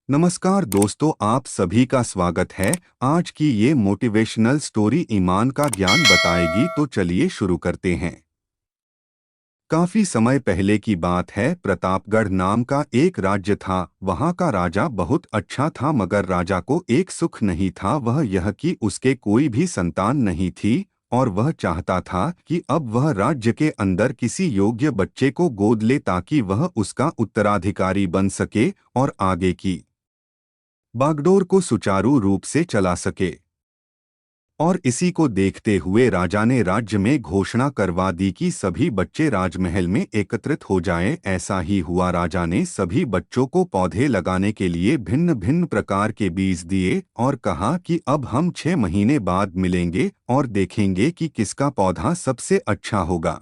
नमस्कार दोस्तों, आप सभी का स्वागत है। आज की ये मोटिवेशनल स्टोरी ईमान का ज्ञान बताएगी, तो चलिए शुरू करते हैं। काफी समय पहले की बात है। प्रतापगढ़ नाम का एक राज्य था। वहाँ का राजा बहुत अच्छा था, मगर राजा को एक सुख नहीं था, वह यह कि उसके कोई भी संतान नहीं थी। और वह चाहता था कि अब वह राज्य के अंदर किसी योग्य बच्चे को गोद ले, ताकि वह उसका उत्तराधिकारी बन सके और आगे की बागडोर को सुचारू रूप से चला सके। और इसी को देखते हुए राजा ने राज्य में घोषणा करवा दी कि सभी बच्चे राजमहल में एकत्रित हो जाएं। ऐसा ही हुआ। राजा ने सभी बच्चों को पौधे लगाने के लिए भिन्न भिन्न प्रकार के बीज दिए और कहा कि अब हम 6 महीने बाद मिलेंगे और देखेंगे कि किसका पौधा सबसे अच्छा होगा।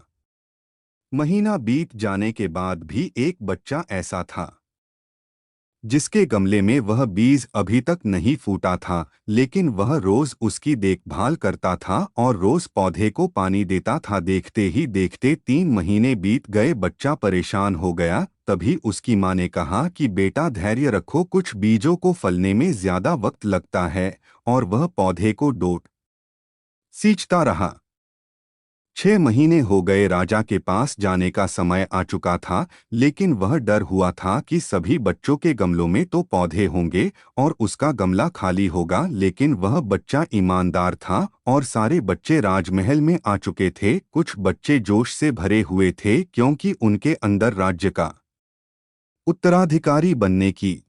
महीना बीत जाने के बाद भी एक बच्चा ऐसा था जिसके गमले में वह बीज अभी तक नहीं फूटा था, लेकिन वह रोज उसकी देखभाल करता था और रोज पौधे को पानी देता था। देखते ही देखते 3 महीने बीत गए। बच्चा परेशान हो गया। तभी उसकी माँ ने कहा कि बेटा, धैर्य रखो, कुछ बीजों को फलने में ज्यादा वक्त लगता है। और वह पौधे को डोट सींचता रहा। 6 महीने हो गए। राजा के पास जाने का समय आ चुका था, लेकिन वह डर हुआ था कि सभी बच्चों के गमलों में तो पौधे होंगे और उसका गमला खाली होगा। लेकिन वह बच्चा ईमानदार था और सारे बच्चे राजमहल में आ चुके थे। कुछ बच्चे जोश से भरे हुए थे, क्योंकि उनके अंदर राज्य का उत्तराधिकारी बनने की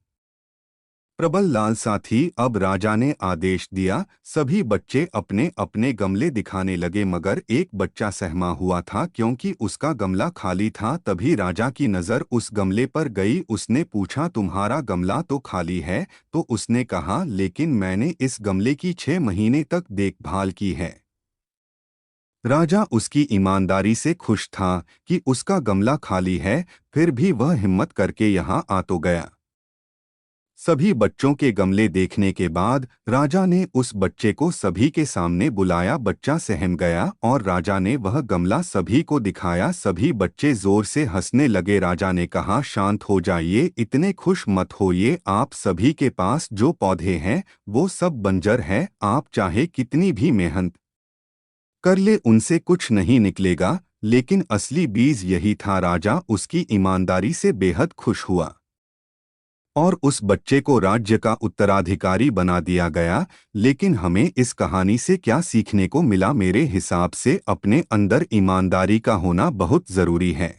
प्रबल लालसा थी। अब राजा ने आदेश दिया, सभी बच्चे अपने अपने गमले दिखाने लगे, मगर एक बच्चा सहमा हुआ था, क्योंकि उसका गमला खाली था। तभी राजा की नज़र उस गमले पर गई। उसने पूछा, तुम्हारा गमला तो खाली है? तो उसने कहा, लेकिन मैंने इस गमले की 6 महीने तक देखभाल की है। राजा उसकी ईमानदारी से खुश था कि उसका गमला खाली है, फिर भी वह हिम्मत करके यहाँ आ तो गया। सभी बच्चों के गमले देखने के बाद राजा ने उस बच्चे को सभी के सामने बुलाया। बच्चा सहम गया और राजा ने वह गमला सभी को दिखाया। सभी बच्चे जोर से हंसने लगे। राजा ने कहा, शांत हो जाइए, इतने खुश मत होइए। आप सभी के पास जो पौधे हैं वो सब बंजर है। आप चाहे कितनी भी मेहनत कर ले, उनसे कुछ नहीं निकलेगा। लेकिन असली बीज यही था। राजा उसकी ईमानदारी से बेहद खुश हुआ और उस बच्चे को राज्य का उत्तराधिकारी बना दिया गया। लेकिन हमें इस कहानी से क्या सीखने को मिला? मेरे हिसाब से अपने अंदर ईमानदारी का होना बहुत ज़रूरी है।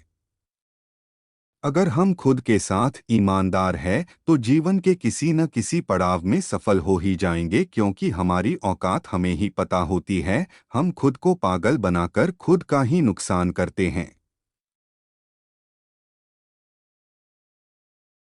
अगर हम खुद के साथ ईमानदार हैं तो जीवन के किसी न किसी पड़ाव में सफल हो ही जाएंगे, क्योंकि हमारी औकात हमें ही पता होती है। हम खुद को पागल बनाकर खुद का ही नुकसान करते हैं।